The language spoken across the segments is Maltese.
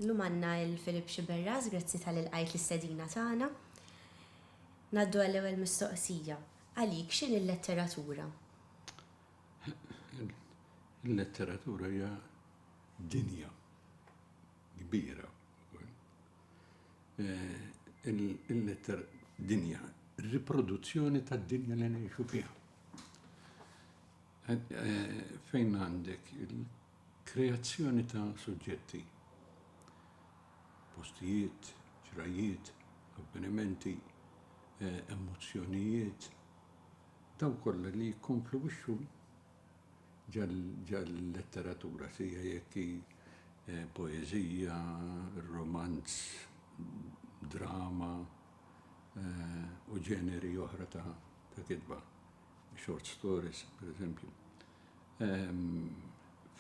Llum għandna il-Filip Sciberras, grazzi tal-ilqajt l-istedina tagħna. Naddu għall-ewwel mistoqsija. Għalik x'in il-letteratura? Il-letteratura hija dinja kbira. Dinja, riproduzzjoni tad-dinja li ngħixu fiha. Fejn għandek il-kreazzjoni ta' suġġetti, postijiet, ġrajiet, avvenimenti, emozzjonijiet, daw kollha li jikkonfluwixxu ġal-letteratura, sija jekk poeżija, romanz, drama u ġeneri oħra ta' kitba, short stories, per eżempju.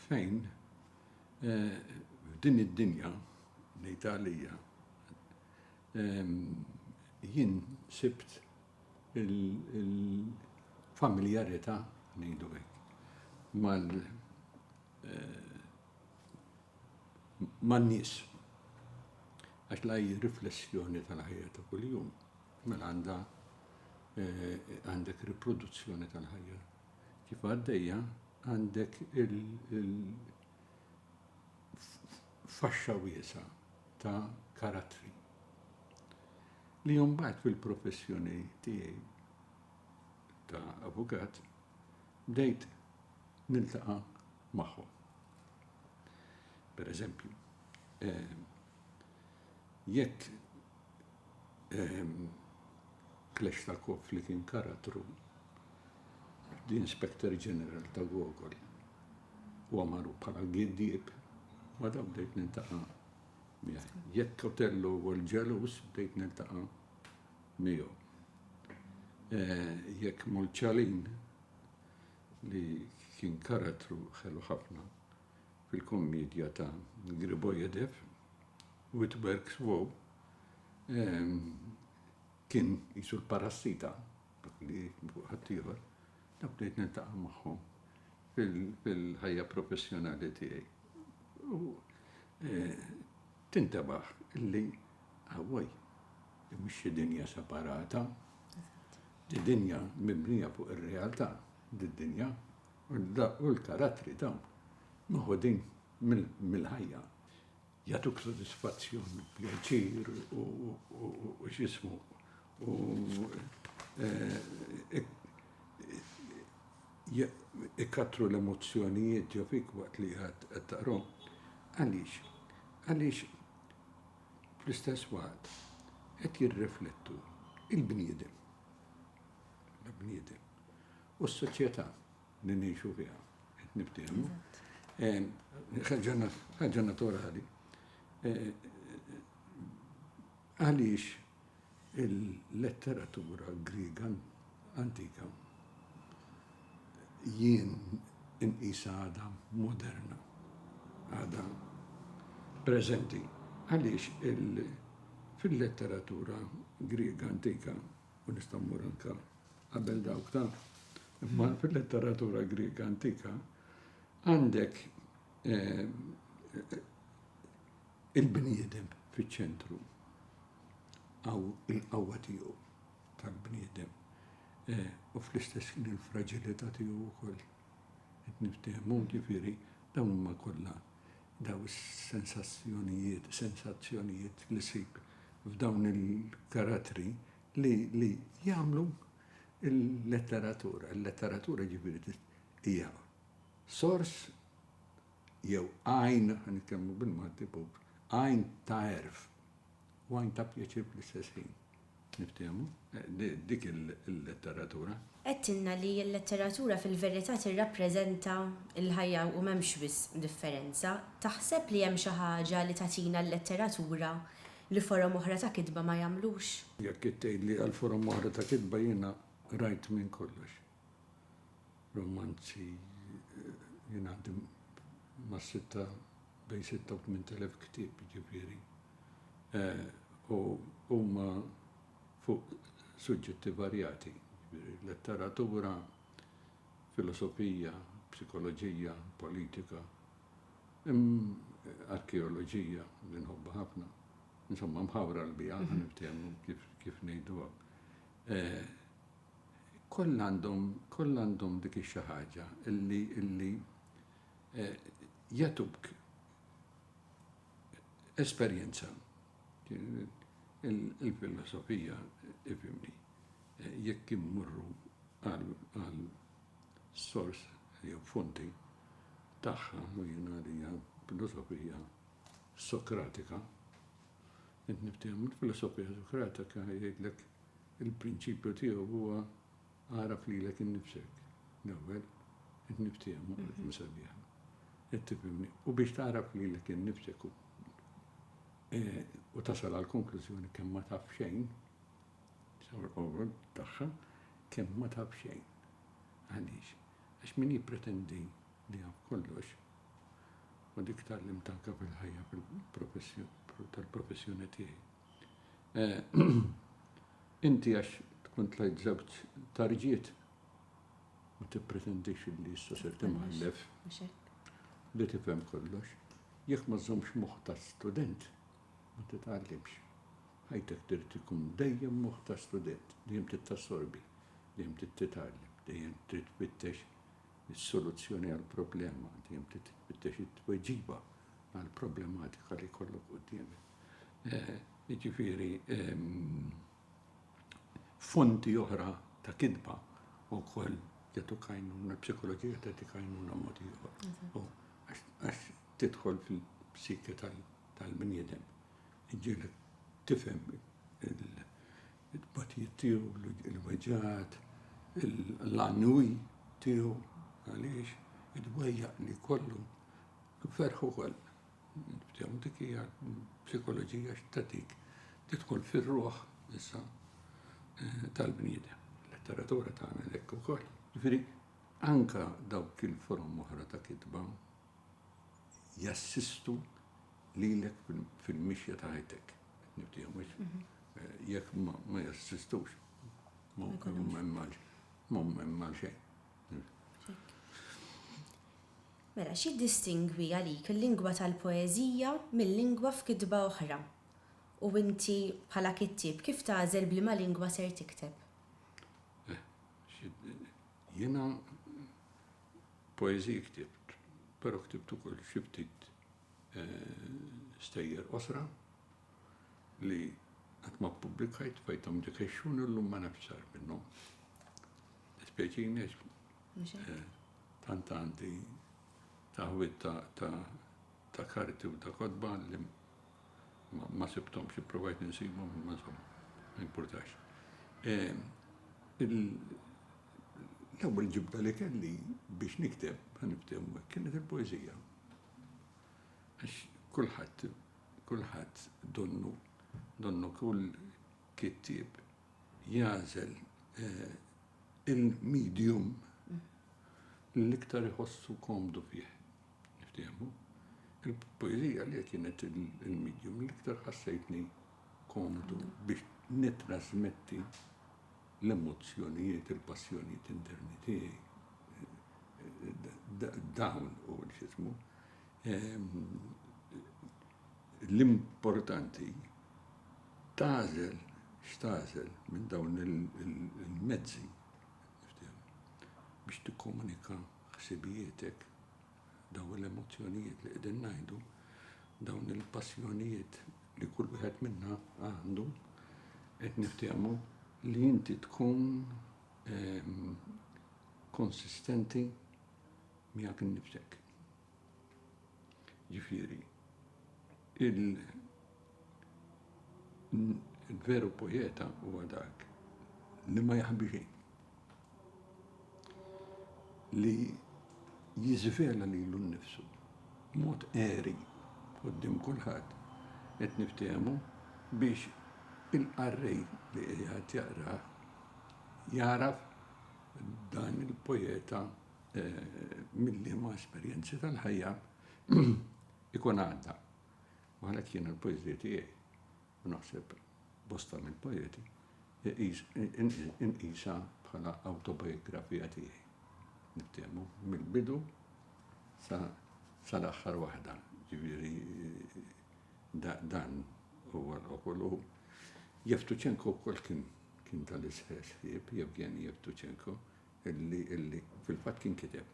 Fejn f'din id-dinja l-Italija jien sibt il-familjarità ngħidu hekk man-nies. Għax la riflessjoni tal-ħajja ta' kuljum, mela għandek riproduzzjoni tal-ħajja. Kif għaddejja għandek il-faxxa wiesa ta' karattri li mbagħad fil-professjoni tiegħi ta' avukat bdejt niltaqa' magħhom. Per eżempju, jekk Klex ta' Kof li kien karattru di Inspector General ta' Gogol u għamaru bħala kittieb, ma da bdejt niltaqa' miegħi. Jekk Otello u l-ġelus bdejt niltaqa' miegħu. Jekk Molċalin li kien karattru ħelu ħafna fil-kommedja ta' Gribojedev, Whitworth's Woe, kien jisu l-parassita li ħaddieħor, da bdejt niltaqa' magħhom fil-ħajja professjonali tiegħi. U tintabaħ li għawaj, mhix dinja separata, di dinja mibnija fuq ir-realtà, di dinja u l-karattri dawn maħodin mill-ħajja. Jatuk sodisfazzjon, pjaċir u x'ismu. Ikkattru l-emozzjonijiet ġo fik waqt li qed taqrom. Għaliex fl-istess waqt qed jirriflettu il-bniedem u s-soċjetà li ngħixu fiha qed niftehmu. Ħaġa naturali. Għaliex il-letteratura Griega antika jien inqisha għadha moderna, għadha preżenti. Għaliex fil-letteratura Griega antika, u nista' mmur anke qabel dawk ta' imma fil-letteratura Griega antika għandek il-bniedem fiċ-ċentru għaw il-qawwa tiegħu tal-bniedem u fl-istess kien il-fraġilità tiegħu wkoll. Qed niftehmu ġifieri dawn huma kollha daw is-sensazzjonijiet li sib f'dawn il-karattri li jagħmlu il-letteratura. Il-letteratura ġifieri hija sors jew għajn, nitkellmu bil-Malti, għajn ta' erf u għajn ta' pjaċir fl-istess ħin. Niftehmu? Dik il-letteratura. Qedtilna li l-letteratura fil-verità tirrappreżenta l-ħajja u m'hemmx biss differenza. Taħseb li hemm xi ħaġa li tagħtina l-letteratura li forom oħra ta' kitba ma jagħmlux? Jekk tgħidli għal forom oħra ta' kitba jiena rajt minn kollox. Romanzi, jien għandi ma' bejn 6,000 u 8,000 ktieb ġifieri. U huma fuq suġġetti varjati, letteratura, filosofija, psikoloġija, politika. arkeoloġija li nħobba ħafna. Insomma, mħawra l-bija, niftehmu kif ngħidu. Koll għandhom dik xi ħaġa illi jatuk esperjenza. Il-filosofija ifhimni jekk immurru għal sors jew fonti tagħha jiena li hija filosofija sokratika. Niftehmu l-filosofija sokratika jgħidlek il-prinċipju tiegħu huwa għaraf lilek innifsek. L-ewwel niftehmu msabbiħ. Tifhimni. U biex taraf lilek innifsek u tasal għal konklużjoni kemm ma taf xejn, l-ewwel tagħha kemm ma taf xejn. Għaliex? Għax min jippretendi li jaf kollox u dik tal-lim tanka fil-ħajja tal-professjoni tiegħi. Inti għax tkun tlajt żewġ tarġiet ma tippretendix li issa ser timħallef li tifhem kollox. Jekk ma żommx moħħ ta' student ma titgħallimx. Ħajtek trid tkun dejjem moħħ ta' student, dejjem tittassorbi, dejjem titgħallem, dejjem trid tfittex is-soluzzjoni għall-problema, dejjem trid tfittex it-tweġiba għall-problematika li jkollok qudiemek. Jiġifieri fonti oħra ta' kidba wkoll jagħtu għajnuna, l-psikoloġija tagħtik għajnuna mod ieħor. Għax tidħol fil-psike tal-bniedem. Iġielek tifhem il-batijiet tiegħu, il-weġġat, l-għannuj tiegħu, għaliex id-wejjaq li kollu ferħu ukoll. Dik hija psikoloġija x'tatik tidħol fir-ruħ issa tal-bniedem. Letteratura tagħmel hekk ukoll. Ġifieri anke dawk il-forom oħra ta' kitba jassistu lilek fil-mixja ta' ħajtek. Jekk ma jassistux, ma xejn. Mela, xi distingwi għalik il-lingwa tal-poeżija mill-lingwa f'kitba oħra? U inti bħala kittieb kif tagħżel bliema lingwa ser tikteb? Jiena poeżija ktibt, però ktibt ukoll xi ftit stejjer qosra li qatt ma ppubblikajt fejthom ġekexxun illum ma nafx sar minnhom. Dispjaċini tant għandi taħwit ta' karti u ta' kodba li ma sibtomx ipprovajt insibhom ma importax. L-ewwel ġibda li kelli biex nikteb ħaniftehmu kienet il-poeżija. Għax kulħadd donnu kull kittieb jażel il-medium l-iktar iħossu komdu fih. Niftehmu. Il-poeżija li kienet il-medium l-iktar ħassejtni komdu biex nitrasmetti l-emozzjonijiet, il-passjonijiet interni tiegħi. Dawn u x'ismu. L-importanti tażel x'tażel minn dawn il-mezzi biex tikkomunika ħsibijietek, dawn l-emozzjonijiet li qegħdin ngħidu, dawn il-passjonijiet li kull wieħed minnha għandu, qed niftehmu li inti tkun konsistenti miegħek innifsek. Ġifieri, il-veru poeta huwa dak li ma jaħbi xejn. Li jiżvela lilu nnifsu mod eri quddiem kulħadd qed niftehmu biex il-qarrej li qiegħed jaqra jaraf dan il-poeta mill-liema esperjenzi tal-ħajja ikun għadda. Għalhekk jien il-poeżija tiegħi u naħseb bosta mill-poeti inqisha bħala awtobiografija tiegħi. Niftehmu mill-bidu sa l-aħħar waħda. ġifieri dan huwa l-okol. Jevtuċenko wkoll kien tal-istess ħsieb, Jevgeni Jevtuċenko, illi fil-fatt kien kiteb.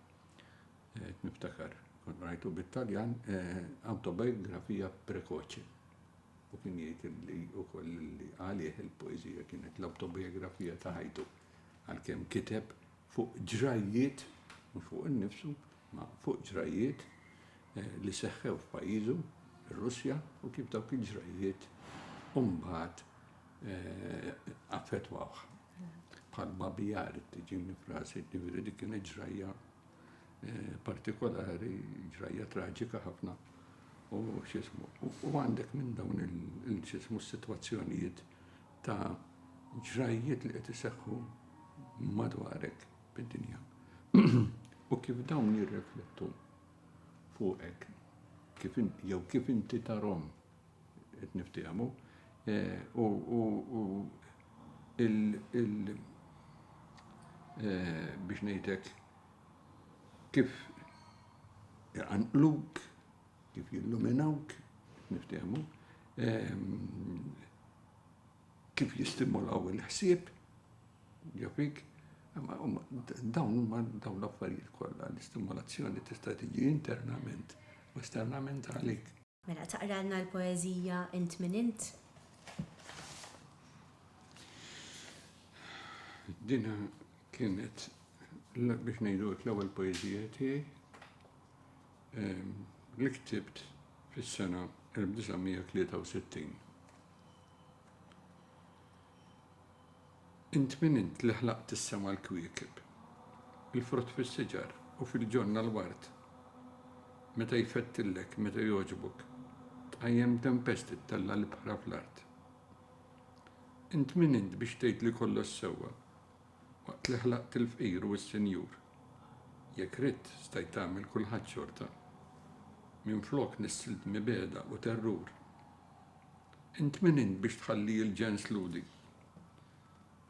Niftakar, kont rajtu bit-Taljan autobiografija prekoċi. U kien jgħid li wkoll li għalih il-poeżija kienet l-autobiografija ta' ħajtu. Għalkemm kiteb fuq ġrajiet, mhux fuq innifsu, ma fuq ġrajiet li seħħew f'pajjiżu, ir-Russja, u kif dawk il-ġrajiet mbagħad affettwawh. Bħal Babijar tiġini frasi ġifieri dik kienet ġrajja partikolari, ġrajja traġika ħafna. U x'ismu, u għandek minn dawn il-x'ismu s-sitwazzjonijiet ta' ġrajiet li qed iseħħu madwarek bid-dinja. U kif dawn jirriflettu fuqek, jew kif inti tarhom qed niftehmu, u biex ngħidlek kif jaqanqluk, kif jilluminawk, niftehmu, kif jistimulaw il-ħsieb, ġafik, dawn l-affarijiet kollha, l-istimulazzjoni tista' tiġi internament u esternament għalik. Mela taqralna l-poeżija int minn int? Dina kienet biex ngħidulek l-ewwel poeżija tiegħi li ktibt fis-sena 1963. Int minn int li ħlaqt is-sema l-kwiekeb, il-frott fis-siġar u fil-ġonna l-wart, meta jfettillek, meta jogħġbok, tqajjem tempesti tella l-bħra fl-art. Int minn int biex tgħid li kollox sewwa, waqt li ħlaqt il-fqir u s-senjur, jekk ridt stajt tagħmel kulħadd xorta, minflok nissilt mi beda u terrur. Int minn int biex tħalli l-ġens ludi,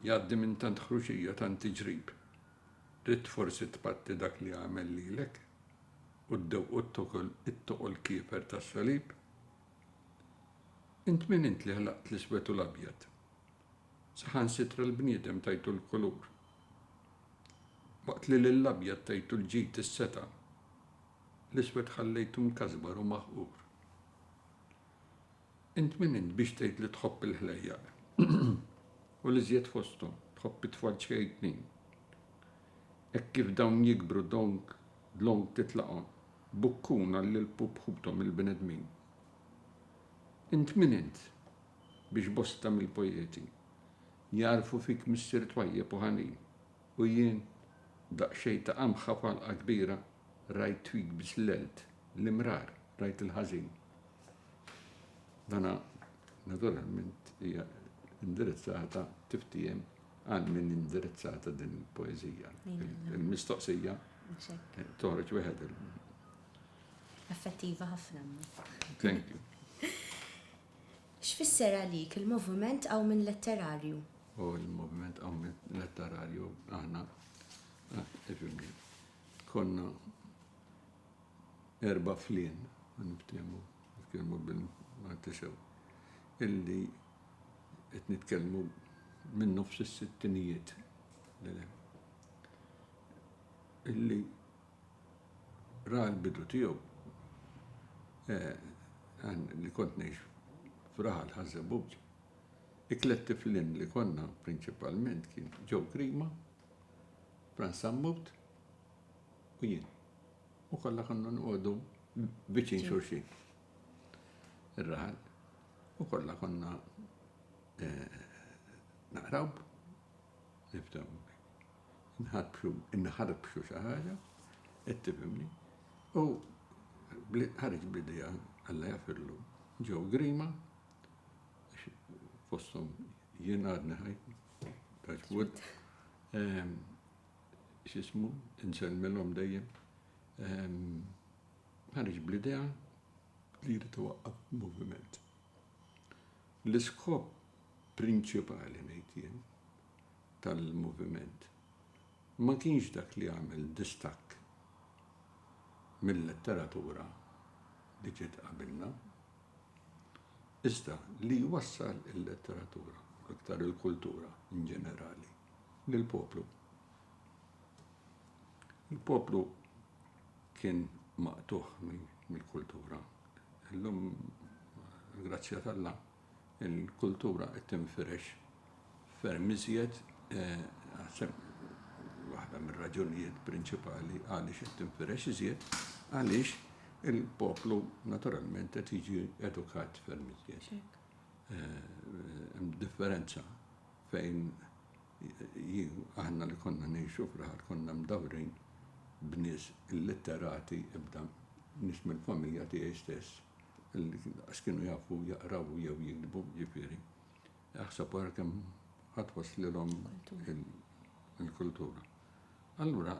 jgħaddi minn tant ħruxija tant ġrib, ridt forsi tpatti dak li għamel lilek, u d-dew it-toqol kiefer tas-salib. Int minn int li ħlaqt l-iswed u l-abjad, saħansitra l-bniedem tajtu l-kulur, waqt li l-abjad tajtu l-ġid is-seta, l-iswed ħallejtu mkasbar u maħqur. Int minn int biex tgħid li tħobb il-ħlejjaq, u li żjed fosthom tħobb it-tfal ċkejtnin. Hekk kif dawn jikbru donk titlaqhom, bukkuna lil bħubthom il-bnedmin. Int minn int biex bosta mill-pojeti jarfu fik missier twajjeb u ħanin, u jien daqsxejn ta' qamħa falqa kbira rajt twig bislelt, l-imrar, rajt il-ħażin. Dana naturalment hija indirizzata tiftijem għal min indirizzata din il-poeżija. Il-mistoqsija toħroġ wieħed. Affettiva ħafna. Thank you. X'fisser għalik il-Moviment Qawmien Letterarju? Il-Moviment Qawmien Letterarju aħna ifimni. Konna 4 flien, nitkellmu bil-Martisew, illi qed nitkellmu minn nofs is-sittinijiet illi ra l-bidu tiegħu li kont ngħix f'Raħal Ħażabuġ. Ik-tliet flien li konna prinċipalment kien ġew Krima, Fran Sammut u jien. U kollha konna nqogħdu viċin xulxin. Ir-Raħal. U kollha konna naqraw, niftehmu. Inħarbxu xi ħaġa, qed tifhimni. U ħareġ bidejja Alla jafirlu ġew Grima, fosthom jien għadni ħaj, taġwud, x'ismu, insellmilhom dejjem. Ħareġ bl-idea li jrid iwaqqaf moviment. L-iskop prinċipali ngħid jien tal-moviment ma kienx dak li għamel distakk mill-letteratura li ġiet qabilna. Iżda li wassal il-letteratura, iktar il-kultura in ġenerali, lill-poplu. Il-poplu kien maqtuħ mill-kultura. Illum, grazzja tal-Allah, il-kultura qed tinfirex ferm iżjed, waħda mir-raġunijiet prinċipali għaliex qed tinfirex iżjed, għaliex il-poplu naturalment qed jiġi edukat ferm iżjed. Hemm differenza fejn aħna li konna ngħixu fl-aħħar konna mdawrin b'nies illitterati ibda nies mill-familja tiegħi stess għax kienu jafu jaqraw jew jikdbu ġifieri. Jaħseb wara kemm ħadd waslilhom il-kultura. Allura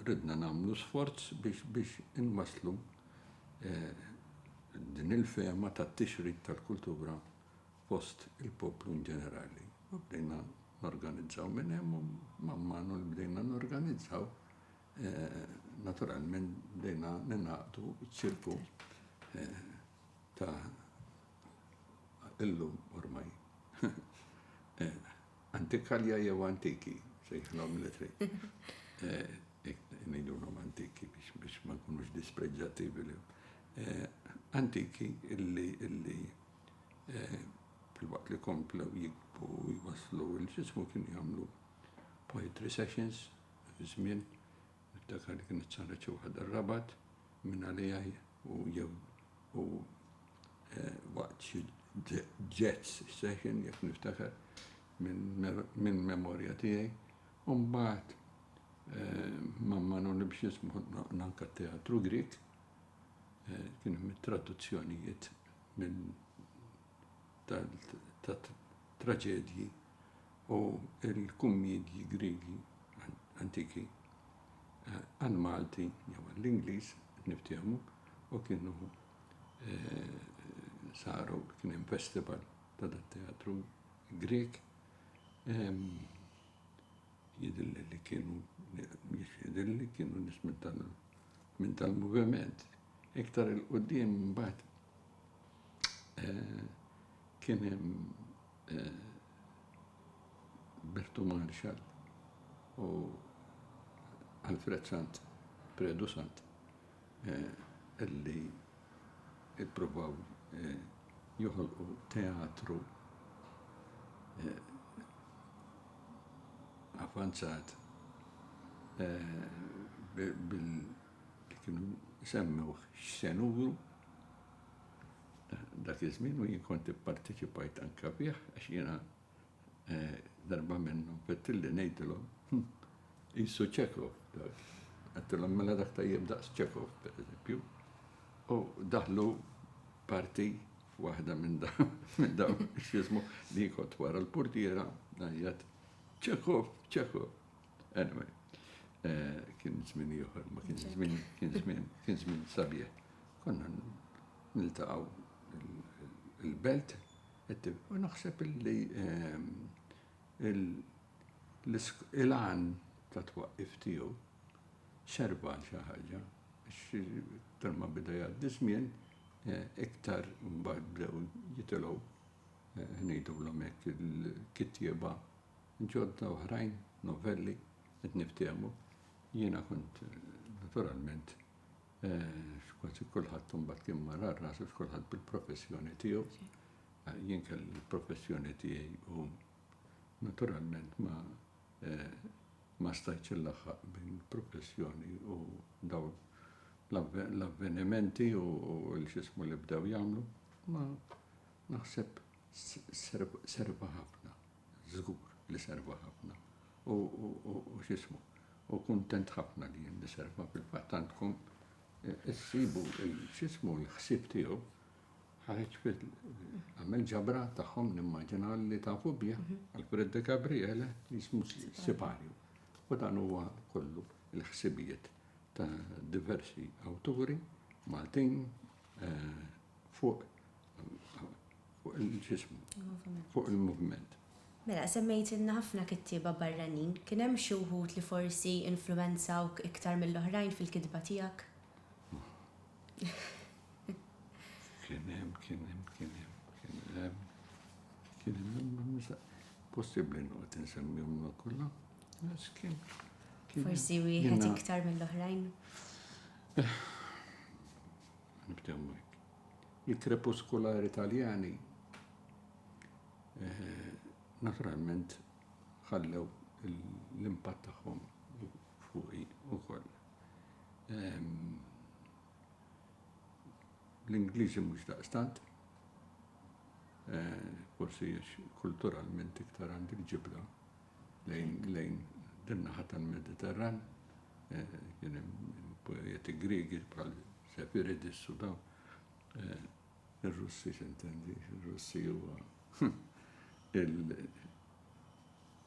ridna nagħmlu sforz biex inwasslu din il-fema tat-tixrid tal-kultura fost il-poplu in ġenerali. U bdejna norganizzaw minn hemm u man manu li bdejna norganizzaw naturalment bdejna ninaqdu ċ-ċirku ta' illum ormai. Antikalja jew antiki, sejħlhom litri. Ngħidulhom antiki biex ma nkunux dispreġġattivi. Antiki illi fil-waqt li komplew jikbu jwaslu il-ġismu kienu jagħmlu poetry sessions żmien, niftakar li kienet saret xi waħda r-Rabat minn għalijaj u waqt xi jazz session jekk niftakar minn memorja tiegħi. U mbagħad mamma non biex jismu nanka teatru Grik kien mit-traduzzjonijiet minn ta' traġedji u il-kummedji Grigi antiki għal Malti jew l-Ingliż niftehmu u kienu saru kien hemm festival ta' teatru Grek jidilli kienu nies minn tal-Moviment. Iktar il-qudiem mbagħad kien hemm Bertu Marshall u Alfred Sant, Predu Sant, illi ippruvaw joħolqu teatru avanzat li kienu semmew x'senuru dak iż-żmien u jien kont ipparteċipajt anke fih għax jiena darba minnhom fettilli ngħidilhom qisu Ċekov dak. Għedtilhom mela dak tajjeb daqs Ċekov pereżempju. U daħlu parti waħda minn dawn x'ismu li kont wara l-portiera ngħid Ċekov. Anyway, kien żmien ieħor, ma kien żmien sabiħ. Konna niltaqgħu il-belt u naħseb illi il-għan ta' twaqqif tiegħu xerba xi ħaġa biex ma bida jgħaddi żmien iktar mbagħad bdew jitilgħu ngħidulhom hekk il-kittieba ġodda oħrajn, novelli qed niftehmu. Jiena kont naturalment kważi kulħadd imbagħad kien mara rasu x'kulħadd bil-professjoni tiegħu. Jien kelli l-professjoni tiegħi u naturalment ma stajtx illaħħaq bejn il-professjoni u dawn l-avvenimenti u l-xismu li bdew jagħmlu, ma naħseb serba ħafna, żgur li serba ħafna. U xismu, u kuntent ħafna li jien li serba fil-fatt għandkom issibu xismu l-ħsieb tiegħu ħareġ għamel ġabra tagħhom nimmaġina li tafu bih Alfred de Gabriele jismu Siparju. U dan huwa kollu l-ħsibijiet ta' diversi awturi Maltin fuq il-ġismu, fuq il-Moviment. Mela, semmejtilna ħafna kittieba barranin, kien hemm xi wħud li forsi influwenzawk iktar mill-oħrajn fil-kitba tiegħek? Possibbli noqgħod insemmihom kollha. Forsi wieħed iktar mill-oħrajn. Nibdew hekk. Il-krepuskolari Taljani naturalment ħallew l-impatt tagħhom fuqi wkoll. L-Ingliżi mhux daqstant, forsi kulturalment iktar għandi l-ġibla lejn din-naħa tal-Mediterran, kien hemm poeti Griegi bħal Sciberras u daw, ir-Russi s'intendi, ir-Russi huwa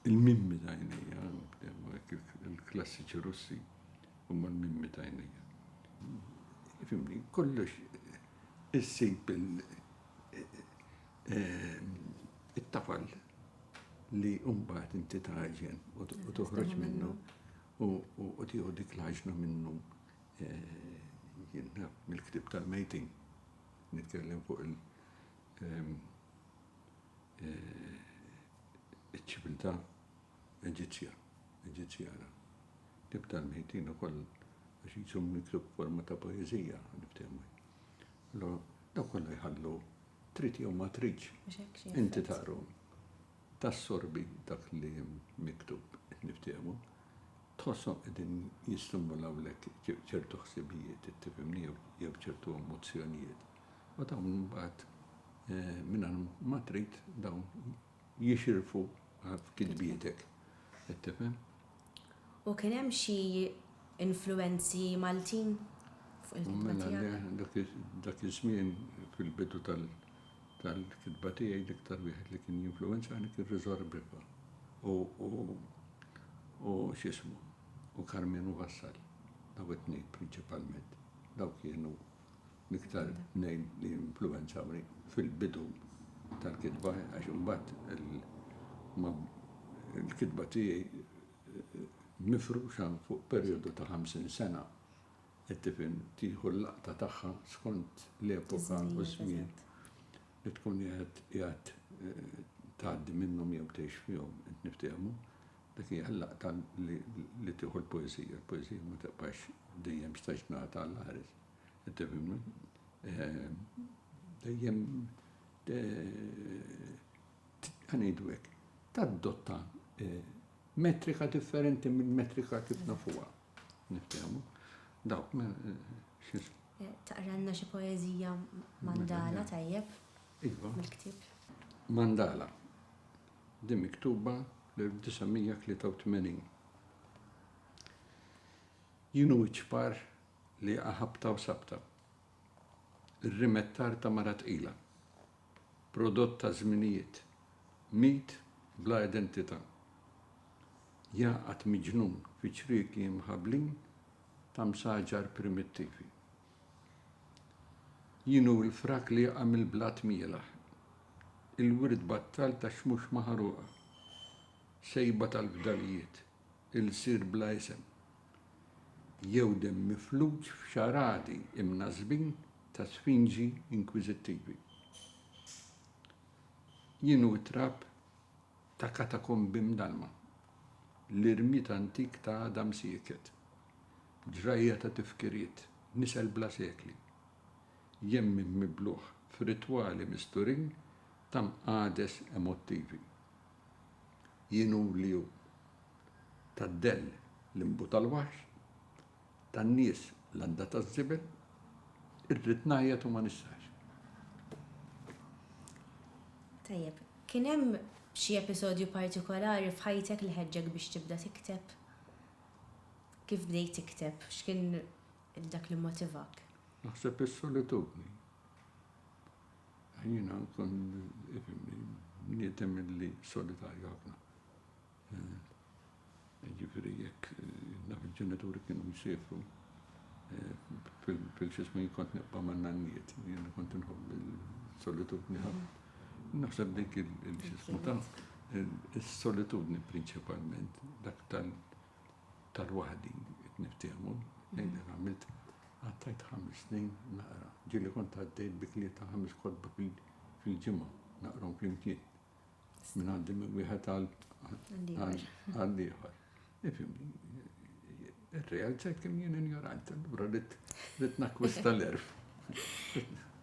il-mimmi tajnija, il-klassiċi Russi huma l-mimmi tajnija. Fimni, kollox issib it-tafal li mbagħad inti taġen u toħroġ minnu u tieħu dik l-ħaġna minnu mill-kittieb tal-mejtin. Nitkellem fuq iċ-ċiviltà Eġizzjana. Kittieb tal-mejtin ukoll għax jiġu miktub forma ta' poeżija niftehmu. Daw kollha jħallu trid jew ma tridx. Inti taqrom. Tassorbi dak li miktub niftehmu, tħossom qegħdin jistimulawlek ċertu ħsibijiet, tifhimni jew ċertu emozzjonijiet. U dawn mbagħad minn ma trid dawn jixirfu f'kitbietek. Tifhem? U kien hemm xi influenzi Maltin fuq il-kitba tiegħek? Dak iż-żmien fil-bidu tal-kitba tiegħi l-iktar wieħed li kien jinfluwenza kien Rizor Bripa u x'ismu u Qawmien Wassal, daw it-tnejn prinċipalment. Daw kienu l-iktar tnejn li influwenzawni fil-bidu tal-kitba għax imbagħad il-kitba tiegħi mifruxa fuq perjodu ta' 50 sena tifhem tieħu l-laqta tagħha skont l-epoka u żmien li tkun qiegħed tgħaddi minnhom jew tgħix fihom qed niftehmu, dak hija l-laqta li tieħu l-poeżija. Il-poeżija ma tibqax dejjem staġnata għal ħares. Tifhimni? Dejjem ħanejdu hekk tadotta metrika differenti mill-metrika kif nafuha. Niftehmu? Dawk x'ismu. Taqranna xi poeżija mandala tajjeb mill-ktieb. Mandala. Din miktuba l-1983. Jienu ċpar li ħabta u sabta. Ir-rimettar ta' mara tqila. Prodott ta' żminijiet. Mit bla identità. Jaqgħad miġnun fi ċrieki mħablin ta' msaġar primittivi. Jienu l-frak li jaqa' mill-blat mielaħ. Il-wirid battal ta' xmux maħruqa. Sejba tal-fdalijiet. Il-sir bla isem. Jewdem mifluġ f'xaradi imnazbin ta' sfinġi inkwizittivi. Jienu trab ta' katakombi mdalma. L-irmit antik ta' Adam Sieket. Ġrajja ta' tifkiriet, nisel bla sekli. Jemmi mibluħ f'ritwali misturin ta' mqades emottivi. Jienu li ju ta' dell l-imbu tal-wax, ta' nies l-għanda ta' zibel, irritnajja tu ma nistax. Tajjeb, kien hemm xi episodju partikolari f'ħajtek li ħeġġek biex tibda tikteb? Kif bdejt tikteb? X'kien dak li motivak? Naħseb is-solitudni. Jiena nkun nietem li solitarju ħafna. Ġifieri jekk naf il-ġenituri kienu jsefru fil-xismu kont nibqa' man-nannijiet, jiena kont inħobb il-solitudni ħafna. Naħseb dik il-xismu ta' is-solitudni prinċipalment, dak tal-waħdi niftehmu, ngħidlek għamilt għattajt 5 snin naqra. Ġieli kont għaddejt bi 3-5 kotba fil-ġimgħa naqrahom flimkien. minn għandi minn wieħed għal-ieħor. Ir-realtà kemm jien ignorant, allura rid nakkwista l-erf.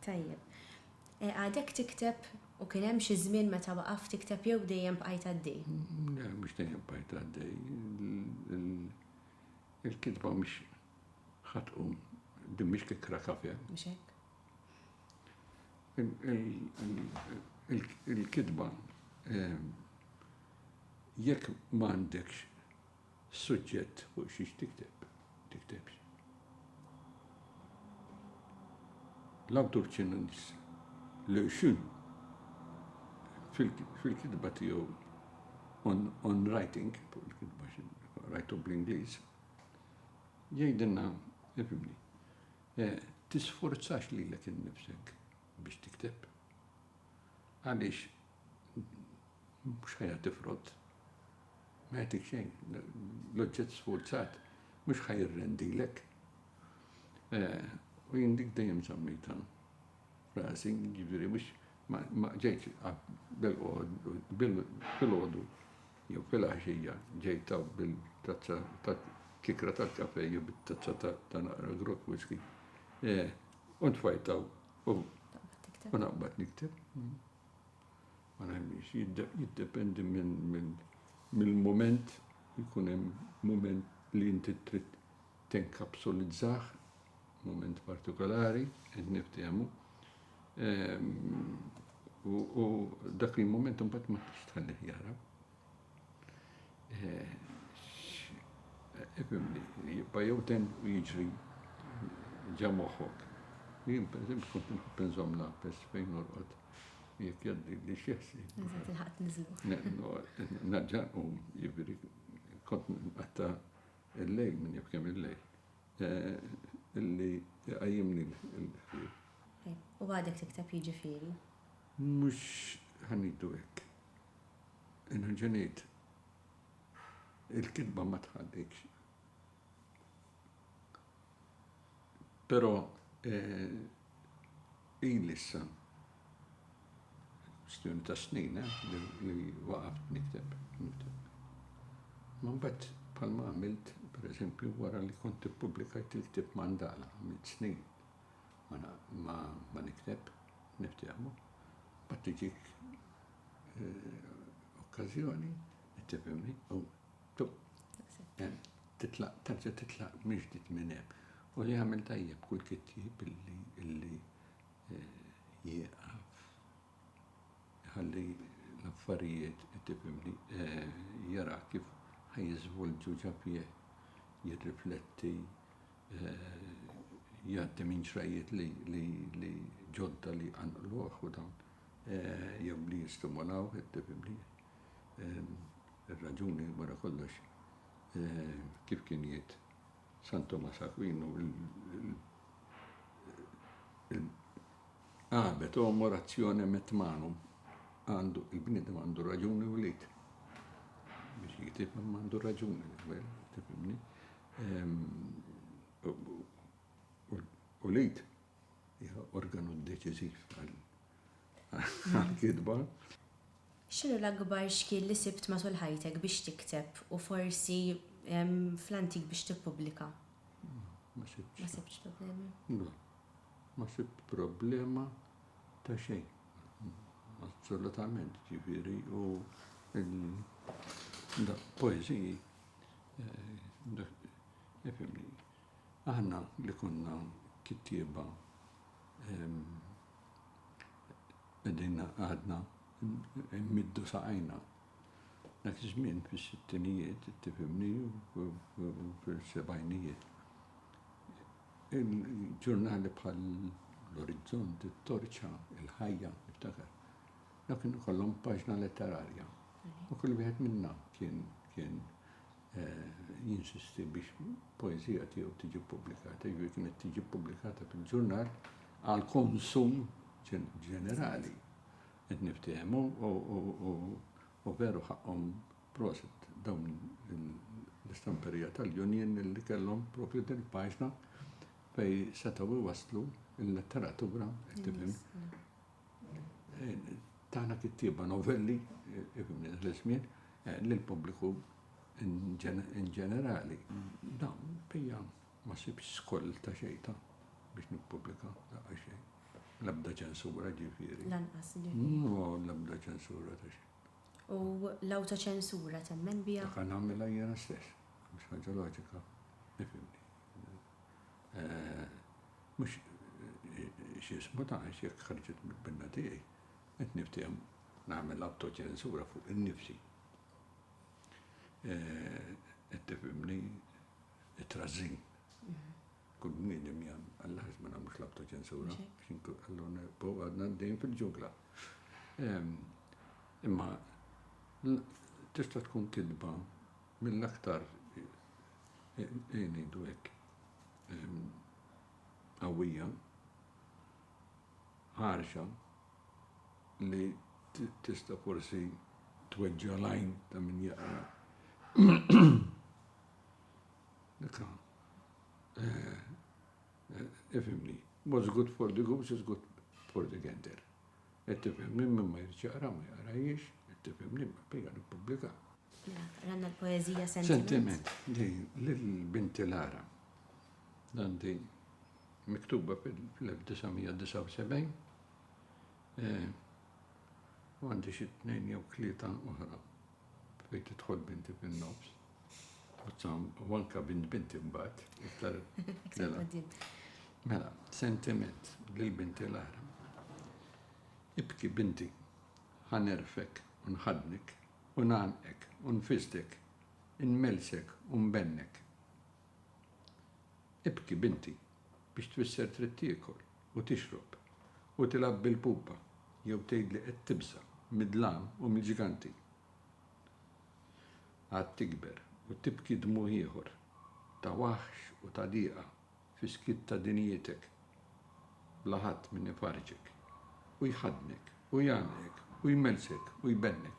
Tajjeb. Għadek tikteb u kien hemm xi żmien meta waqaf tikteb jew dejjem bqajt għaddej? Le, mhux dejjem bqajt għaddej. Il-kitba mhix ħatqum, din mhix kikra kafja. Mhux hekk? Il-kitba jekk m'għandekx suġġett fuq xiex tiktebx. L-awtur ċinu nis li xun fil-kitba tiegħu on writing, il-kitba rajtu bl-Ingliż, jgħidilna, ifhimni, tisforzax lilek innifsek biex tikteb. Għaliex mhux ħajja tifrod. Ma jagħtik xejn, l-oġġett sforzat mhux ħajirrendilek. U jien dik dejjem żammejta rasi, jiġifieri mhux ma ġejtx bil-għodu jew fil-għaxija ġejta bil-tazza kikra tal-kafè jew bit-tazza ta' naqra grok whisky. U ntfajtaw u naqbad nikteb. Ma nagħmilx, jiddependi mill-moment, jkun hemm moment li inti trid tenkapsulizzah, moment partikolari, qed niftehmu. U dak il-moment imbagħad ma tix tħallih jara. Jibqa' jew jiġri ġa moħħok. Jien pereżempju kont nħobb inżomm lapes fejn norqod. Jekk jaddi li xieħsi. Il-ħat nizlu. Naġġan u jibbiri kont għatta il-lejl minn jibkem il-lejl. Illi għajimni l-ħir. U għadek tikteb jiġifieri? Mux ħanidu hekk. Inħġanit il-kitba ma tħaddikx. Pero il-lissa kwestjoni ta' snin li waqaft nikteb. Ma mbagħad bħalma għamilt, pereżempju, wara li kont ippubblikajt il-ktieb Mandala, għamilt snin ma nikteb, niftehmu, mbagħad tiġik okkażjoni, tifhimni, u terġa' titlaq miġdid minn hemm. U li għamil tajjeb kull kittieb illi jieqaf ħalli l-affarijiet tifhimni jara kif ħajjiżvolġu ġafjeh, jirrifletti, jgħaddi minn xrajiet li ġodda li għanqluh u dawn jew li jistimulaw, tifhimni. Ir-raġuni wara kollox kif kien jgħid San Thomas Aquino għabet homo razzjone met manum, għandu il-bniedem għandu raġuni u lit. Biex jiktib ma għandu raġuni, tifhimni. U lit hija organu deċiżiv għal-kitba. X'inhu l-akbar xkiel li sibt matul ħajtek biex tikteb u forsi fl-antik biex tippubblika? Ma sibx problemi? Ma sibt problema ta' xejn. Assolutament, ġifieri, u poeżiji, ifhimni, aħna li konna kittieba qegħdin għadna middu saqajna. Dak iż-żmien fis-sittinijiet, tifhimni, u fis-sebgħinijiet. Il-ġurnali bħal l-Orizzont, it-Torċa, il-Ħajja, niftakar. Dak kienu kollhom paġna letterarja. U kull wieħed minnha kien jinsisti biex poeżija tiegħu tiġi pubblikata, jew kienet tiġi pubblikata fil-ġurnal għal konsum ġenerali. Qed niftehmu u veru ħaqhom proset dawn l-istamperija tal-Union li kellhom propju din paġna fej setgħu iwasslu l-letteratura, tifhem, tagħna kittieba novelli l-ismien lill-pubbliku in ġenerali. Dawn bija ma sibx skoll ta' xejta biex nippubblika daqqa xejn. L-ebda ċensura ġifieri. Lanqas No, l-ebda ċensura ta' xejn. U l-autoċensura temmen bija? Kan nagħmilha jiena stess, mhux ħaġa loġika, nifhimni. Mhux x'ismu ta' jekk ħarġet mill-binna tiegħi, qed niftihem nagħmel autoċensura fuq innifsi. Qed tifhimni it-trażin. Kull bniedem jagħmel Allaħ ma nagħmlux l-autoċensura, allura għadna dejjem fil-ġungla. Imma tista' tkun kidba mill-aktar ngħidu hekk qawwija, ħarxa li tista' forsi tweġġa' lajn ta' min jaqra. Nika, ifhimni, what's good for the goose is good for the gander. Qed tifhimni minn ma jaqra ma jaqrajiex, qed tifhimni ma bija nippubblika. Ranna l-poeżija sentiment. Lill-binti Lara. Dan di miktuba fil-1979 u għandi xi tnejn jew tlieta oħra fejn tidħol binti fin-nofs. U anke binti mbagħad. Mela, sentiment lill-binti Lara. Ibki binti, ħanerfek, unħadnik, unanqek, unfistek, inmelsek, unbennek. Ibki binti biex tfisser trid tiekol u tixrob u tilab bil-pupa jew tgħidli qed tibsa mid-dlam u mill-ġiganti. Għad tikber u tibki dmugħ ieħor ta' waħx u ta' dieqa fi skit ta' dinjietek bla ħadd min ifarġek u jħadnek u jagħmlek u jmelsek u jbennek.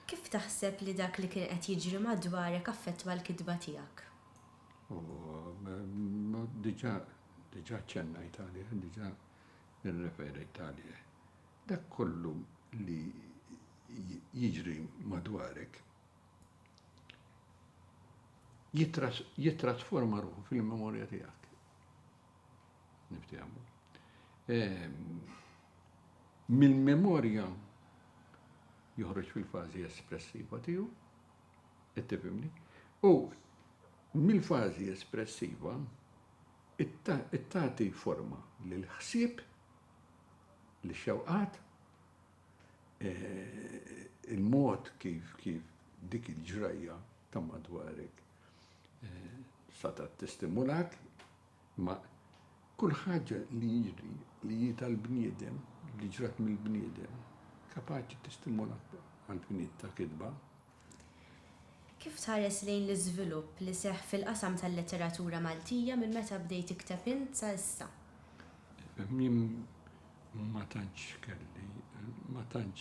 Kif taħseb li dak li kien qed jiġri madwarek affettwa l-kitba tiegħek? Diġà ċenna Italja, diġà nirreferi Italja. Dak kollu li jiġri madwarek jitrasforma ruħu fil-memorja tiegħek. Niftihamu. Mill-memorja joħroġ fil-fażi espressiva tiegħu, qed tifhimni, u mill-fażi espressiva it-tagħti forma lill-ħsieb, lix-xewqat, il-mod kif dik il-ġrajja ta' madwarek sata tistimulak, ma kull ħaġa li jiġri li tal-bniedem, li ġrat mill-bniedem, kapaċi tistimulak għal-finit ta' kidba. Kif tħares lejn l-iżvilupp li seħħ fil-qasam tal-letteratura Maltija minn meta bdejt tikteb int sa issa? Ma tantx kelli, ma tantx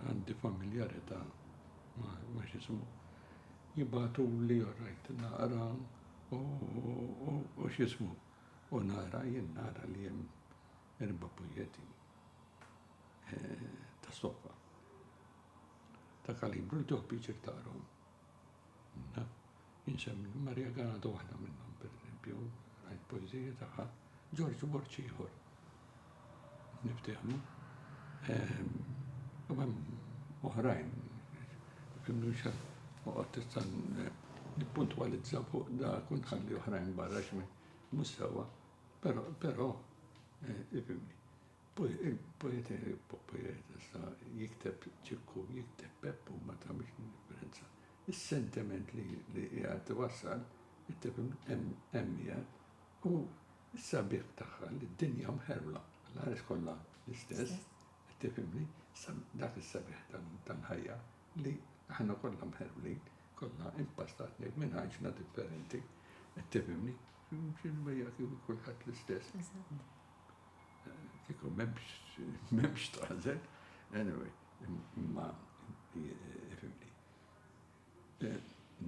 għandi familjarità ma x'ismu. Jibgħatu li orajt naqra u x'ismu. U jien nara li hemm 4 poeti ta' stoffa. Ta' kalibru l-toħbi ċirtarom. Insemmi Marja Ganata waħda minnhom, pereżempju, rajt poeżija tagħha, George Borċieħor. Niftehmu. U hemm oħrajn, fimnu noqgħod tista' nippuntwalizza fuq dak u nħalli oħrajn barra mhux sewwa, però ifhimni. Il-poeta sa jikteb ċirku, jikteb Peppu ma tagħmilx differenza. Is-sentiment li qiegħed iwassal hemm u s-sabiħ tagħha li d-dinja mħerwla, l-ħares kollha l-istess, qed tifhimni, dak is-sabiħ tal-ħajja li aħna kollha mħerwlin, kollha impastati minn ħaġna differenti, qed tifhimni, x'inhija kif kulħadd l-istess. Kieku m'hemmx taħżel, anyway, imma ifhimni.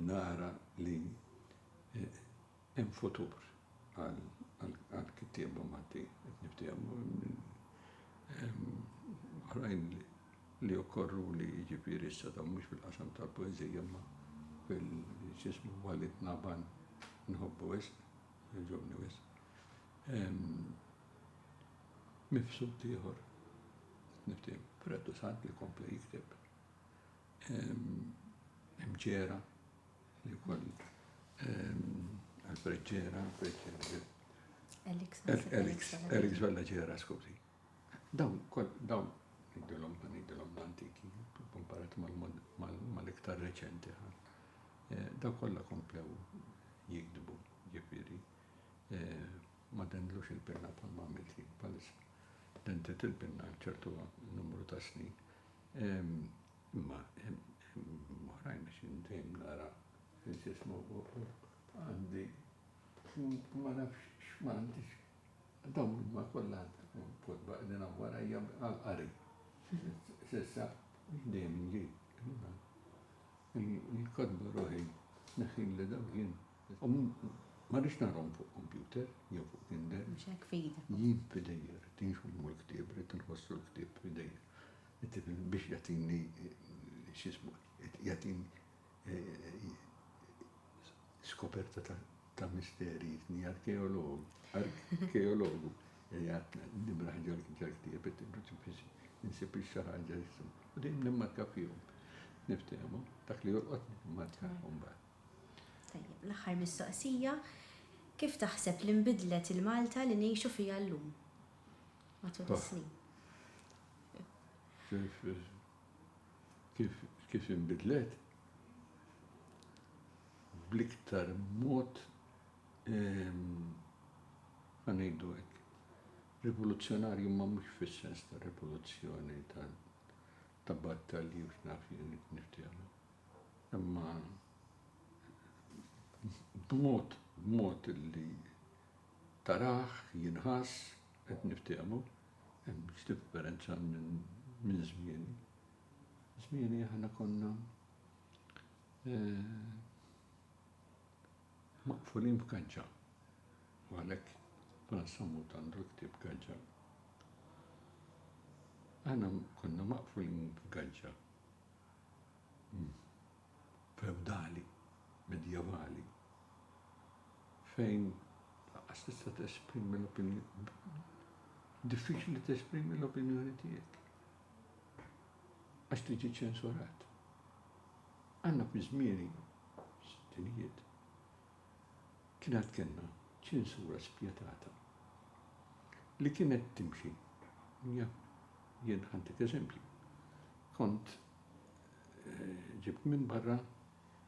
Nara li hemm futur għal-kittieba Malti, qed niftehmu oħrajn li okorru li ġifieri issa ta' mhux fil-qasam tal-poeżija ma fil-ġismu Walid Naban nħobbu wisq, jogħġobni wisq. Mifsud ieħor, niftim, Freddu Sant li kompla jikteb. Ġera li wkoll Alfred Ġera, Elix Vella Ġera, skużi. Dawn nidilhom l-antiki, komparat mal-iktar reċenti. Daw kollha komplew jikdbu ġifieri ma dendlux il-penna bħal ma għamilti bħalissa. Dendet il-penna ċertu numru ta' snin. Imma oħrajn biex intejn nara jismu għandi ma nafx x'm'għandix dawn ma kollha potba qegħdin warajja għal-qari. S'issa dejjem nġib. Il-kodba ruħi neħin li daw jien. Ma rridx narhom fuq computer jew fuq Kindle. Mhux hekk f'idek. Jien f'idejjer, tinxummu l-ktieb, rrid inħossu l-ktieb f'idejjer. Biex jagħtini x'ismu, jagħtini skoperta ta' misteri, jitni arkeologu, jgħatna nimraħ ġal-ktieb, nsib xi ħaġa jisum. U dejjem nimmarka fihom. Niftehmu, dak li jorqodni nimmarka mbagħad. Tajjeb, l-aħħar mistoqsija, kif taħseb li nbidlet il-Malta li ngħixu fiha llum? Matul is-snin. Kif inbidlet? Bl-iktar mod ħanejdu hekk. Rivoluzzjonarju ma mhux fis-sens ta' rivoluzzjoni ta' battalji u x'naf jien niftehmu. Imma b'mod li taraħ jinħass qed niftehmu hemm differenza minn żmieni. Żmieni aħna konna maqfulin f'kanċa. U għalhekk Fransamut għandu l-ktieb kanċa. Aħna konna maqfulin f'kanċa. Feudali, medjevali. Fejn laqas tista' tesprimi l-opinjoni. Diffiċli tesprimi l-opinjoni tiegħek. Għax tiġi ċensurat. Għandna fi żmieni sittinijiet kienet kellna ċensura spjetata li kienet timxi. Jien ħantik eżempju. Kont ġibt minn barra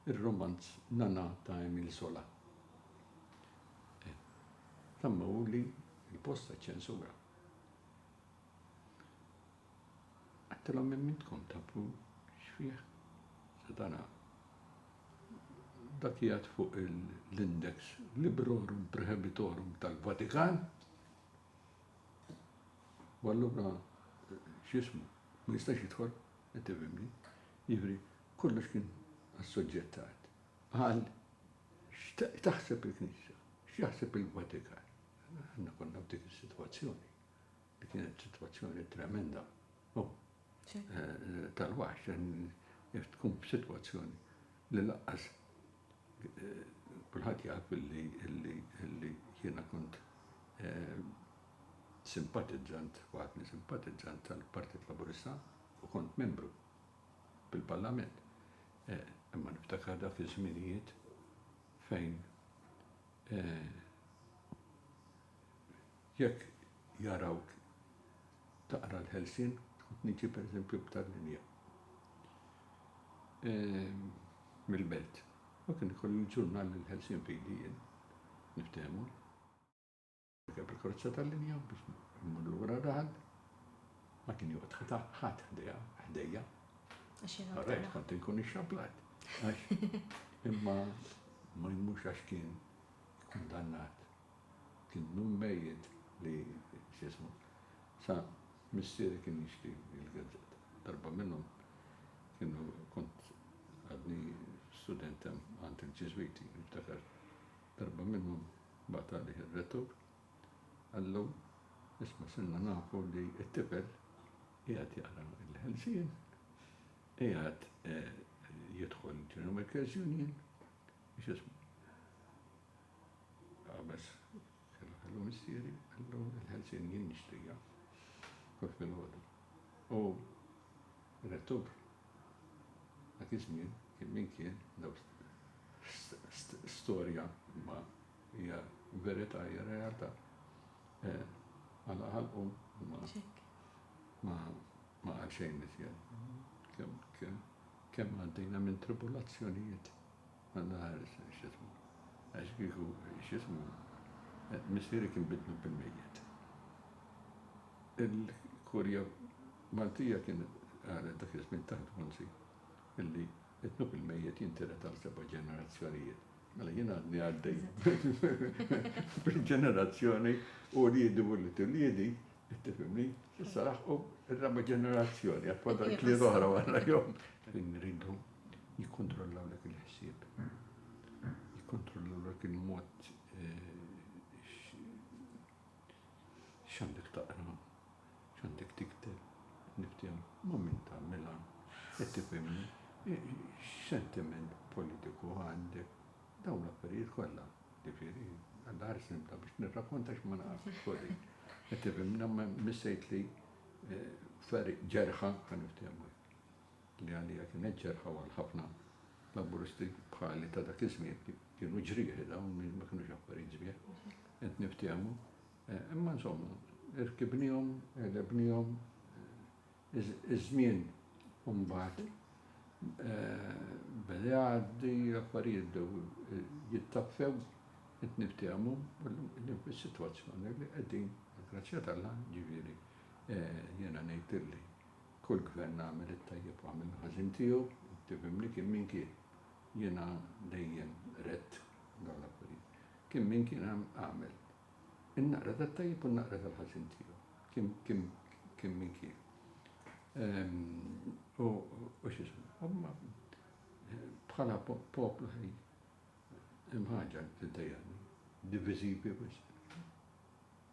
ir-romanz Nana ta' Emil Zola. Tamma li il-posta ċensura. Għattilhom minn minnkom tabu x'fih. Sadana dak jgħid fuq l-index Librorum Prohibitorum tal-Vatikan. U allura x'ismu, ma jistax jidħol, qed tifhimni. Jiġri kollox kien assoġġettat. Qal x'taħseb il-Knisja, x'jaħseb il-Vatikan. Aħna konna f'dik is-sitwazzjoni li kienet sitwazzjoni tremenda. Tal-waħx tkun f'sitwazzjoni li laqqas kulħadd jaf illi jiena kont simpatizzant tal-Partit Laburista u kont membru bil-Parlament. Imma niftakar dak iż-żminijiet fejn jekk jarawk taqra l-ħelsien kont niġi pereżempju b'tar-linja mill-belt. Ma kien ikolli l-ġurnal l-ħelsien fili jien niftehmu. Bil-korza tal-linja biex immur lura daħal. Ma kien joqgħod ħadd ħdejja. Rajt kont inkun ixxablat. Imma ma jmux għax kien kundannat. Kien mejjed li x'ismu. Sa missieri kien jixtri il-gazzetta. Darba minnhom kienu kont għadni student għand il-Ġiżwiti, niftakar. Darba minnhom bata li il-rettur għallu isma' silna nafu li t-tifel qiegħed jaqra l-ħelsien qiegħed jidħol General Workers Union biex jismu. Għabes, kellu mistieri, kellu il-ħelsin jien nixtrija kif fil-ħodu. U r-Ottubru dak iż-żmien kien min kien daw storja ma hija verità, hija realtà. Għala ħalqu ma għal xejn nisjan. Kemm għaddejna minn tribulazzjonijiet għandna ħares x'ismu. Għax kieku x'ismu missieri kien bidlu bil-mejjed. Il-Kurja Maltija kien għalet dak iż-żmien taħt Monsi illi itnu bil-mejjed jintira tal-7 ġenerazzjonijiet. Mela jien għadni għaddej bil-ġenerazzjoni u liedi u l-liedi, tifhimni, issa laħqu ir-raba ġenerazzjoni, għatfadda klied oħra wara jom. Nridu jikkontrollaw dak il-ħsieb, jikkontrollaw dak il-mod x'għandek taqra, x'għandek tikteb, niftehom ma' min tagħmilha, qed tifhimni, x'sentiment politiku għandek, dawn l-affarijiet kollha, ġifieri, għall-ħares nibda biex nirrakkonta x'ma nafx kolli. Qed tifhimna ma missejt li ferriq ġerħa ħa niftehom li għalija kienet ġerħa għal-ħafna laburisti bħali ta' dak iż-żmien kienu ġrieħi dawn ma kienux affarijiet żbieħ. Qed niftehmu, imma insomma, irkibnihom, elebnihom, iż-żmien mbagħad beda jgħaddi affarijiet jittaffew, qed niftehmu fis-sitwazzjoni li qegħdin grazzja tal-Alla ġifieri jiena ngħidilli kull gvern għamel it-tajjeb u għamel ħażin tiegħu, tifhimni kien min kien. Jiena dejjem rett dawn l-affarijiet. Kien min kien għamel in-naqra tat-tajjeb u n-naqra tal-ħażin tiegħu. Kien min kien. U x'ismu, imma bħala poplu hemm ħaġa tiddejjaqni, diviżivi biex.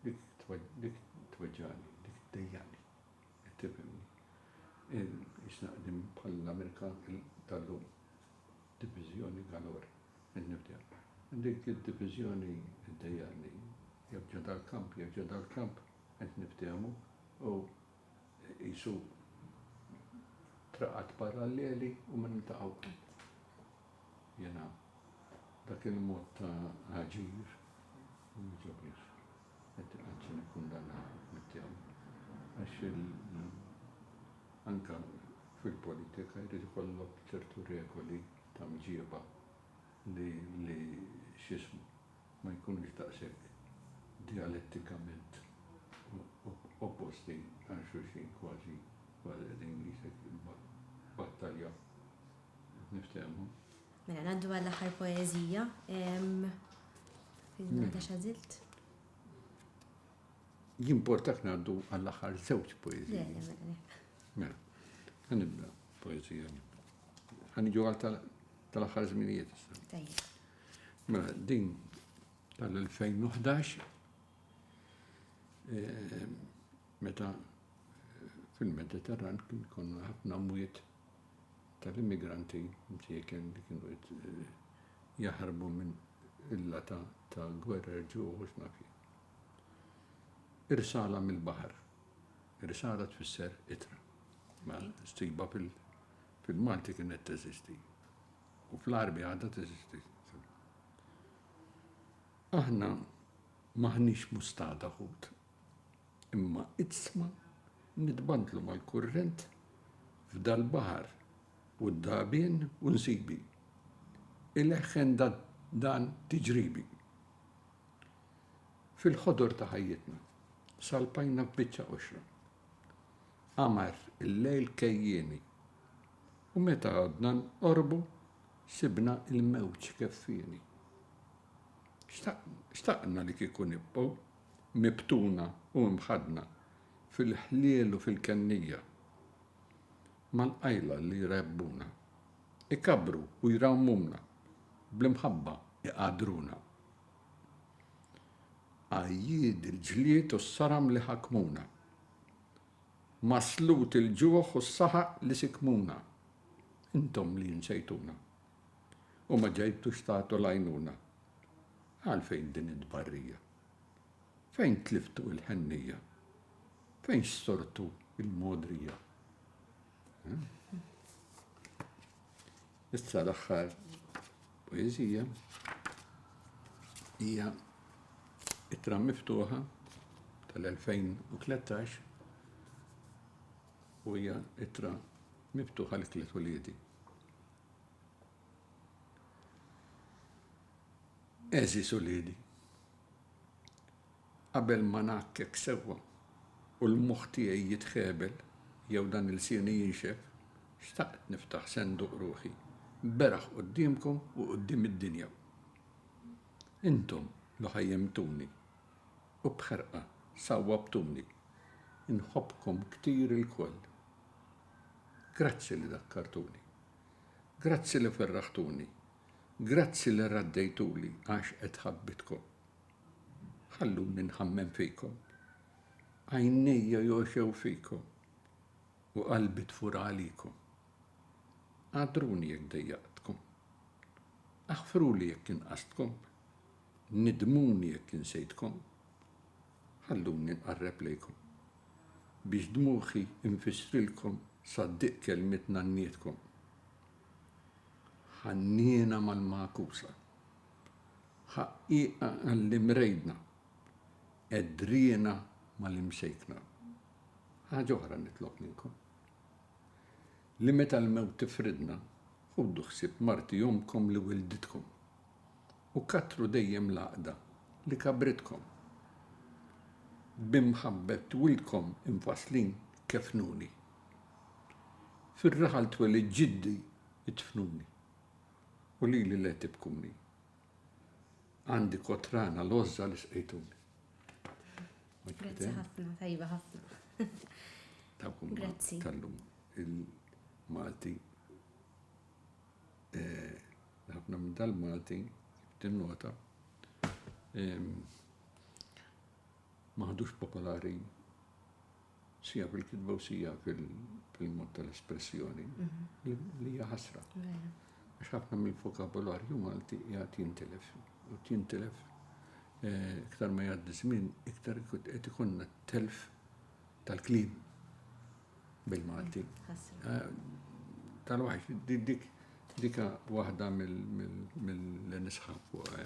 Dik tweġġani, dik tiddejjaqni, tifhimni. Isnaqdim bħall-Amerika tal-lum, divizjoni galor, dik il-divizjoni id-dejjaqni, jabġa dal-kamp, qed niftehmu u jisu traqat paralleli u ma niltaqgħu. Jena dak il-mod ta' ħaġir u ġobir. Qed għanċin ikun dan niftehmu. Għax anka fil-politika jrid ikollok ċertu regoli ta' mġieba li x'ismu ma jkunux daqshekk dialettikament opposti għal xulxin kważi qegħdin jisek il-battalja niftehmu. Mela ngħaddu għall-aħħar poeżija. Nagħta x'għażilt? Jimportak ngħaddu għall-aħħar żewġ poeżiji. Mela, ħanibda poeżija. Ħaniġu għal tal-aħħar żminijiet issa. Mela, din tal-2011 meta fil-Mediterran kien konna ħafna mwiet tal-immigranti msiekin li kienu jaħarbu minn il-lata ta' gwerra ġuħ u x'nafi. Irsala mill-baħar. Irsala tfisser itra. Ma stiba fil-Malti kienet teżisti. U fl-Arbi għadha teżisti. Aħna maħniex mustada ħut. Imma itsma nitbandlu mal-kurrent f'dal-baħar u d-dabien u nsibi. Il-eħħen dan tiġribi. Fil-ħodor ta' ħajjitna, salpajna b'biċċa oxra. Amar il-lejl kejjieni u meta għadna orbu sibna il-mewġ keffini. Xtaqna li kieku nibqgħu mibtuna u mħadna fil-ħliel u fil-kennija mal-qajla li jrebbuna, ikabru u jrawmumna, bl-imħabba iqadruna. Għajjid il-ġliet u s-saram li ħakmuna, maslut il-ġuħ u s-saħaq li sikmuna, intom li nsejtuna. U ma ġejtux tagħtu l-għajnuna. Għalfejn din id-barrija? Fejn tliftu il-ħennija? Fejn stortu il-modrija? Issa l-aħħar poeżija hija ittra miftuħa tal-2013 u hija ittra miftuħa l-tliet wliedi. Eżis uliedi, qabel ma nakkek sewwa u l-moħħ tiegħi jitħebel jew dan il-sieni jinxef, xtaqt niftaħ senduq ruħi, beraħ qudiemkom u quddiem id-dinja. Intom lu ħajjemtuni u bħerqa sawwabtuni, inħobbkom ktir il-koll. Grazzi li dakkartuni, grazzi li ferraħtuni, grazzi li raddejtuli għax qed ħabbitkom. Ħalluni nħammem fikom, għajnejja joxew fikom u qalbi tfur għalikom. Għadruni jekk dejjaqtkom, aħfruli jekk inqastkom, nidmuni jekk insejtkom, ħalluni nqarreb lejkom biex dmuħi infissrilkom saddiq kelmitna nnietkom. Ħannina mal-makusa, ħaqqiqa għall-imrejdna, edrina mal-imsejkna. Ħaġa oħra nitlob minkom. Li meta l-mewt tifridna, ħuddu ħsieb marti jomkom li wilditkom u katru dejjem l-għaqda li kabritkom. Bimħabbet wilkom infaslin kefnuni. Fir-raħal twelid ġiddi itfnuni u li le tibkuni. Għandi kotrana l-ozza li sqejtuni. Grazzi ħafna, tajba ħafna. Grazzi. Tal-lum il-Malti. Ħafna minn dal-Malti tinnota maħdux popolari sija fil-kitba u sija fil-mod tal-espressjoni li hija ħasra. Għax ħafna mill-vokabularju Malti jgħat jintelef. U jintelef iktar ma jgħaddi żmien, iktar qed ikonna telf tal-kliem bil-Malti. Tal-waħx, dika waħda mill-nisħab fuqha.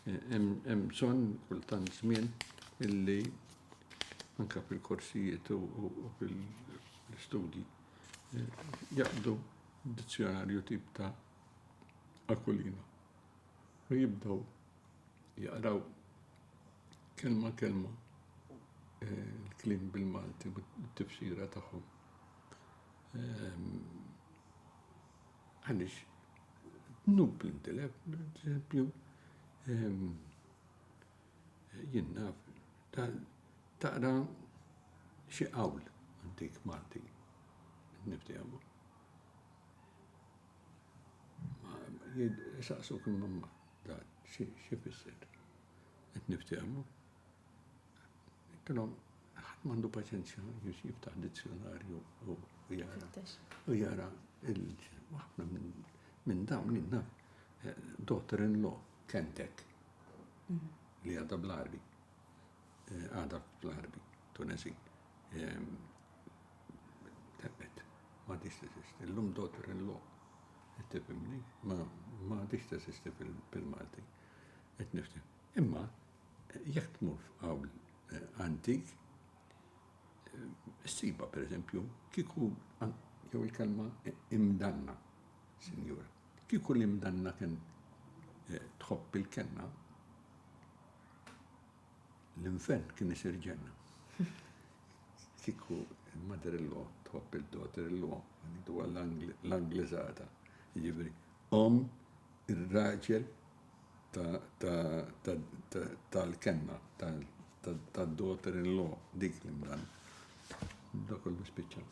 Hemm bżonn kultant żmien illi anka fil-korsijiet u fil-studji jaqdu dizzjonarju tip ta' akulina. U jibdaw jaqraw kelma l-klim bil-Malti u t-tifsira tagħhom. Għaliex nub l-intelef, per jinnaf taqra xi qawl antik Malti niftiegħu. Saqsu kien mamma da xi fisser qed niftiegħu. Kellhom ħadd m'għandu paċenzja biex jiftaħ dizzjonarju u jara ħafna minn dawn li naf daughter-in-law Kentek li għadha bl-Arbi. Għadha bl-Arbi, Tunesi. Tebbet, ma diċ tesisti. L-lum daughter-in-law, tifhimni, ma diċ tesisti fil-Malti. Niftim. Imma, jekk tmur f'qawl antik, s-siba, per eżempju, kiku jew il-kelma imdanna, sinjura. Kiku l-imdanna kien tħobb il-kenna, l-infen kien isir ġenna. Kiku il-mother-in-law tħobb il-daughter-in-law, dwar l-Angliżata. Jiġifieri, ir-raġel tal-kenna, tad-daughter-in-law, dik l-imdan. Da kollu spiċċa.